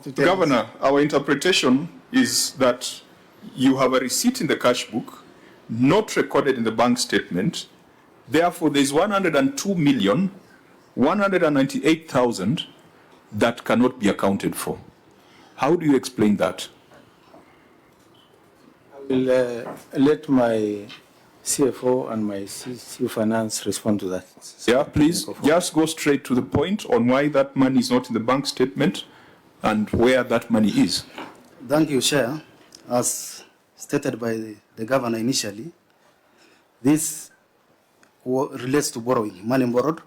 to tell Governor, our interpretation is that you have a receipt in the cash book, not recorded in the bank statement. Therefore, there's 102,198,000 that cannot be accounted for. How do you explain that? I will let my CFO and my CFO Finance respond to that. Yeah, please just go straight to the point on why that money is not in the bank statement and where that money is. Thank you, Chair. As stated by the governor initially, this relates to borrowing, money borrowed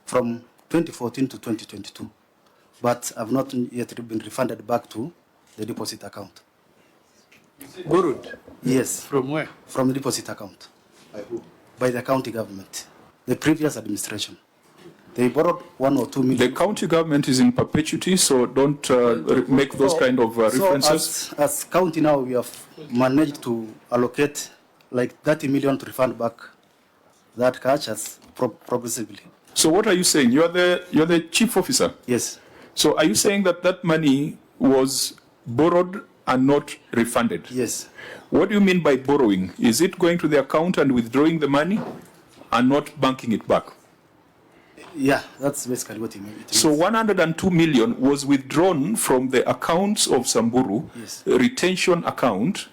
from 2014 to 2022, but have not yet been refunded back to the deposit account. Borrowed? Yes. From where? From the deposit account. By who? By the county government, the previous administration. They borrowed 1 or 2 million. The county government is in perpetuity, so don't make those kind of references. So as county now, we have managed to allocate like 30 million to refund back that cash as progressively. So what are you saying? You're the chief officer? Yes. So are you saying that that money was borrowed and not refunded? Yes. What do you mean by borrowing? Is it going to the account and withdrawing the money and not banking it back? Yeah, that's basically what it means. So 102 million was withdrawn from the accounts of Samburu, Yes. retention account,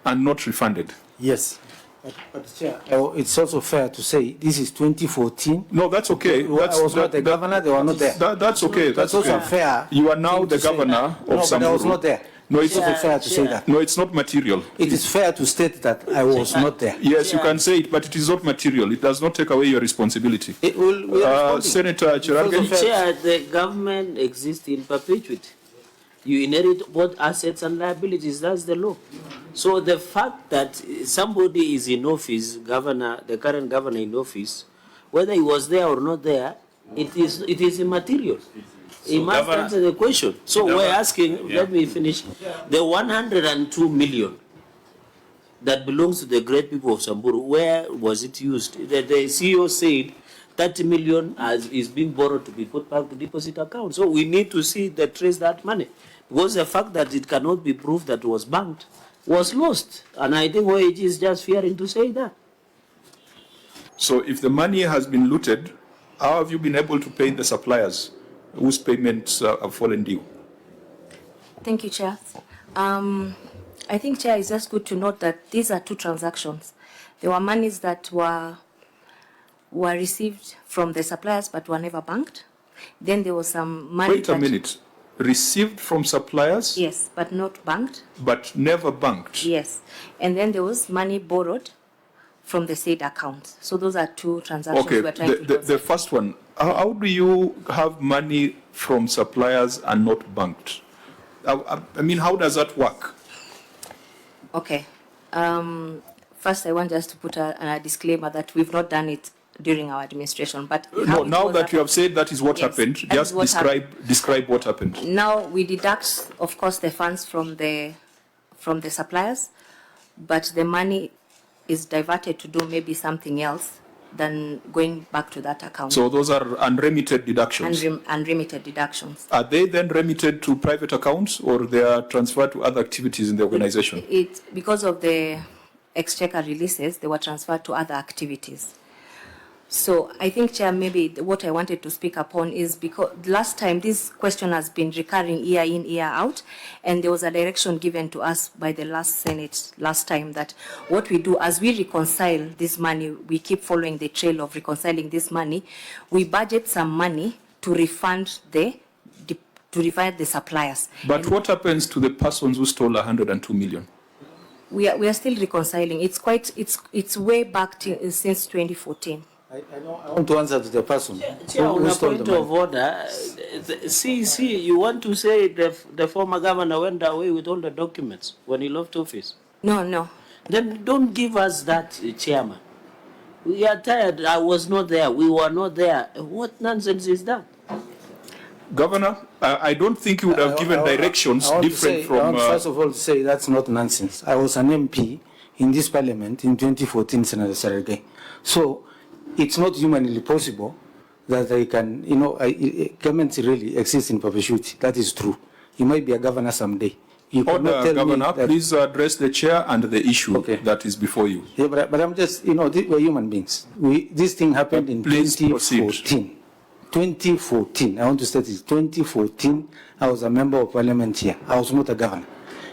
and not refunded. Yes. But Chair, it's also fair to say this is 2014. No, that's okay. I was not the governor, they were not there. That's okay. That's also fair. You are now the governor of No, Samburu. but I was not there. No, it's also fair to say that. No, it's not material. It is fair to state that I was not there. Yes, you can say it, but it is not material. It does not take away your responsibility. It will, Senator Cherargei. Chair, the government exists in perpetuity. You inherit both assets and liabilities. That's the law. So the fact that somebody is in office, governor, the current governor in office, whether he was there or not there, it is immaterial. He must answer the question. So we're asking, let me finish, the 102 million that belongs to the great people of Samburu, where was it used? The CEO said 30 million is being borrowed to be put back to deposit account. So we need to see trace that money. Because the fact that it cannot be proved that it was banked was lost. And I think OAG is just fearing to say that. So if the money has been looted, how have you been able to pay the suppliers whose payments have fallen due? Thank you, Chair. I think, Chair, it's just good to note that these are two transactions. There were monies that were received from the suppliers but were never banked. Then there was some money. Wait a minute. Received from suppliers? Yes, but not banked. But never banked? Yes. And then there was money borrowed from the said account. So those are two transactions we're trying to the first one, how do you have money from suppliers and not banked? I mean, how does that work? Okay. First, I want just to put a disclaimer that we've not done it during our administration. But No, now that you have said that is what happened, just describe what happened. Now we deduct, of course, the funds from the suppliers, but the money is diverted to do maybe something else than going back to that account. So those are unremitted deductions? Unremitted deductions. Are they then remitted to private accounts or they are transferred to other activities in the organization? Because of the exchequer releases, they were transferred to other activities. So I think, Chair, maybe what I wanted to speak upon is because last time this question has been recurring year in, year out, and there was a direction given to us by the last Senate last time that what we do as we reconcile this money, we keep following the trail of reconciling this money, we budget some money to refund the suppliers. But what happens to the persons who stole 102 million? We are still reconciling. It's way back since 2014. I want to answer to the person. Chair, on a point of order, you want to say the former governor went away with all the documents when he left office? No. Then don't give us that, Chairman. We are tired. I was not there. We were not there. What nonsense is that? Governor, I don't think you would have given directions different from... I want first of all to say that's not nonsense. I was an MP in this parliament in 2014, Senator Cherargei. So it's not humanly possible that they can, government really exists in perpetuity. That is true. You might be a governor someday. You cannot Order, tell Governor, me that, please address the chair and the issue Okay. that is before you. Yeah, but I'm just, we're human beings. This thing happened in Please 2014. 2014, I want to state this, 2014, I was a member of parliament here. I was not a governor.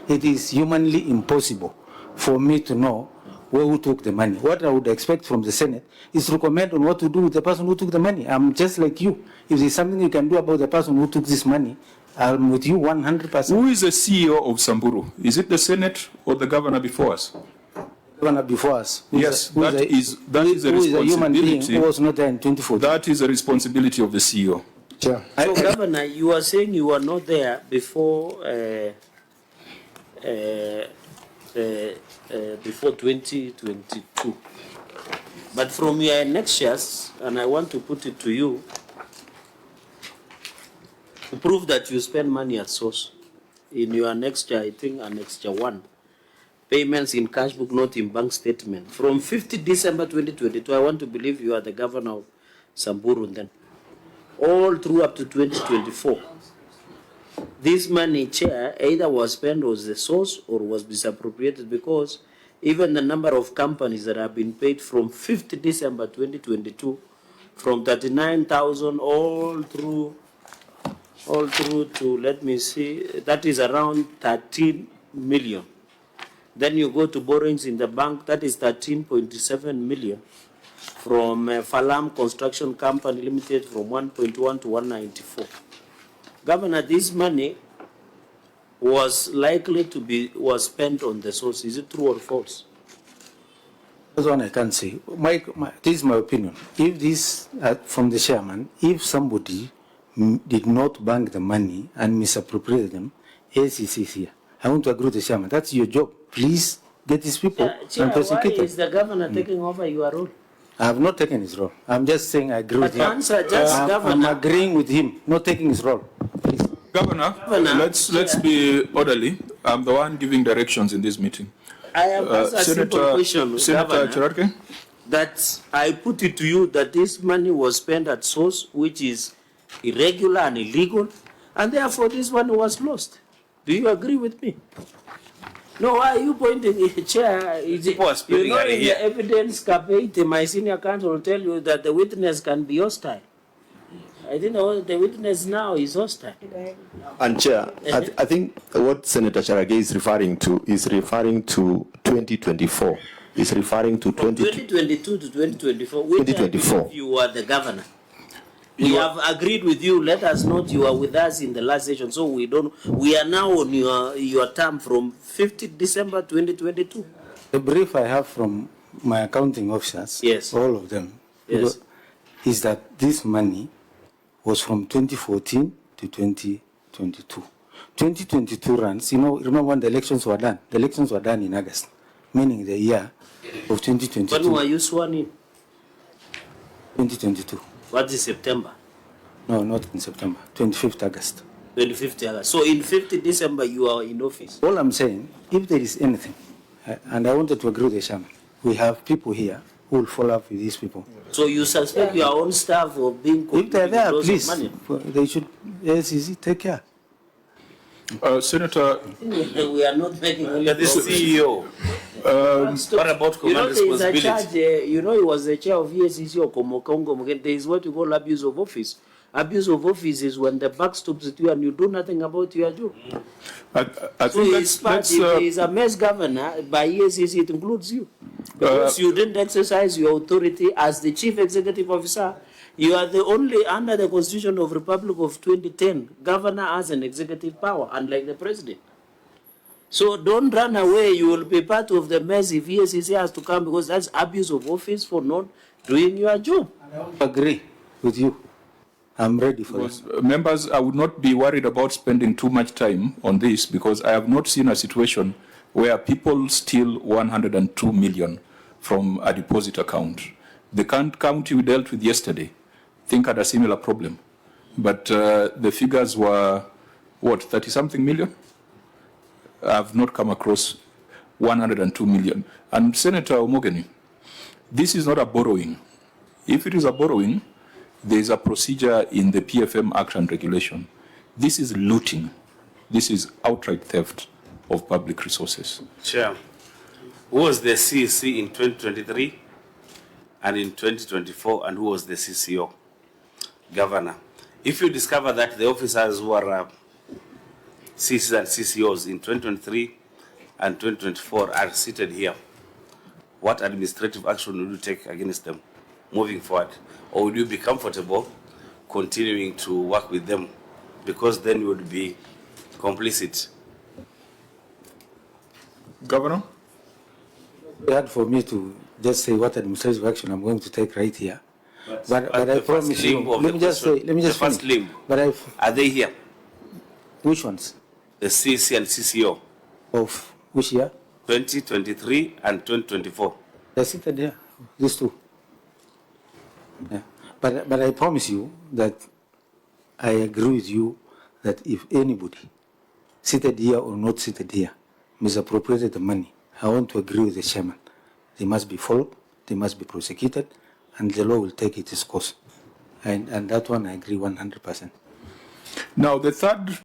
It is humanly impossible for me to know who took the money. What I would expect from the Senate is to comment on what to do with the person who took the money. I'm just like you. If there's something you can do about the person who took this money, I'm with you 100%. Who is the CEO of Samburu? Is it the Senate or the governor before us? Governor before us. Yes, that is a who is a human being responsibility. who was not there in 2014. That is a responsibility of the CEO. Sure. So, Governor, you are saying you were not there before before 2022. But from your annexures, and I want to put it to you, to prove that you spend money at source. In your annexure, I think annexure 1, payments in cash book, not in bank statement. From 50 December 2022, I want to believe you are the governor of Samburu then. All through up to 2024. This money, Chair, either was spent as the source or was misappropriated, because even the number of companies that have been paid from 50 December 2022, from 39,000 all through to, let me see, that is around 13 million. Then you go to borrowings in the bank, that is 13.7 million. From Falam Construction Company Limited, from 1.1 to 194. Governor, this money was likely to was spent on the source. Is it true or false? That's one I can't say. This is my opinion. If this, from the chairman, if somebody did not bank the money and misappropriated them, ACC is here. I want to agree with the chairman. That's your job. Please get these people Chair, and prosecute why them. is the governor taking over your role? I have not taken his role. I'm just saying I agree with him. Answer, just I'm Governor. agreeing with him, not taking his role. Please. Governor, let's be orderly. I'm the one giving directions in this meeting. I have asked a simple question, Senator Governor, Chirarke? that I put it to you that this money was spent at source, which is irregular and illegal, and therefore this money was lost. Do you agree with me? No, why are you pointing, Chair? Is it, you know, in the evidence caveat, my senior counsel will tell you that the witness can be hostile. I didn't know the witness now is hostile. And Chair, I think what Senator Charage is referring to 2024. He's referring to 2022 to 2024. Which 2024. You are the governor. We have agreed with you. Let us note you are with us in the last session, so we are now on your term from 50 December 2022. The brief I have from my accounting officers, Yes. all of them, Yes. is that this money was from 2014 to 2022. 2022 runs, remember when the elections were done? The elections were done in August, meaning the year of 2022. When were you sworn in? 2022. What is September? No, not in September. 25th August. 25th August. So in 50 December you are in office. All I'm saying, if there is anything, and I wanted to agree with the chairman, we have people here who will follow up with these people. So you suspect your own staff of being If they're there, because of please, money? they should, SEC, take care. Senator, We are not making only The CEO. What about command there is a responsibility? charge, he was the chair of ESCC or Komokongo. There is what you call abuse of office. Abuse of office is when the buck stops at you and you do nothing about your job. I So think if there is a mess governor by ESCC, it includes you. Because you didn't exercise your authority as the chief executive officer. You are the only, under the Constitution of Republic of 2010, governor has an executive power, unlike the president. So don't run away. You will be part of the mess if ESCC has to come, because that's abuse of office for not doing your job. I agree with you. I'm ready for Because, that. members, I would not be worried about spending too much time on this, because I have not seen a situation where people steal 102 million from a deposit account. The county we dealt with yesterday, I think, had a similar problem. But the figures were, 30-something million? I have not come across 102 million. And Senator Omogeni, this is not a borrowing. If it is a borrowing, there is a procedure in the PFM Act and Regulation. This is looting. This is outright theft of public resources. Chair, who was the CEC in 2023 and in 2024, and who was the CCO? Governor, if you discover that the officers who are CCs and CCOs in 2023 and 2024 are seated here, what administrative action will you take against them moving forward? Or would you be comfortable continuing to work with them, because then you would be complicit? Governor? It's hard for me to just say what administrative action I'm going to take right here. But I the promise first you, limb of let the me just say, question, let me just the first finish. limb. But I, Are they here? which ones? The CC and CCO, Of which year? 2023 and 2024. They're seated there, these two. Yeah. But I promise you that I agree with you that if anybody, seated here or not seated here, misappropriated the money, I want to agree with the chairman. They must be followed, they must be prosecuted, and the law will take its course. And that one I agree 100%. Now, the third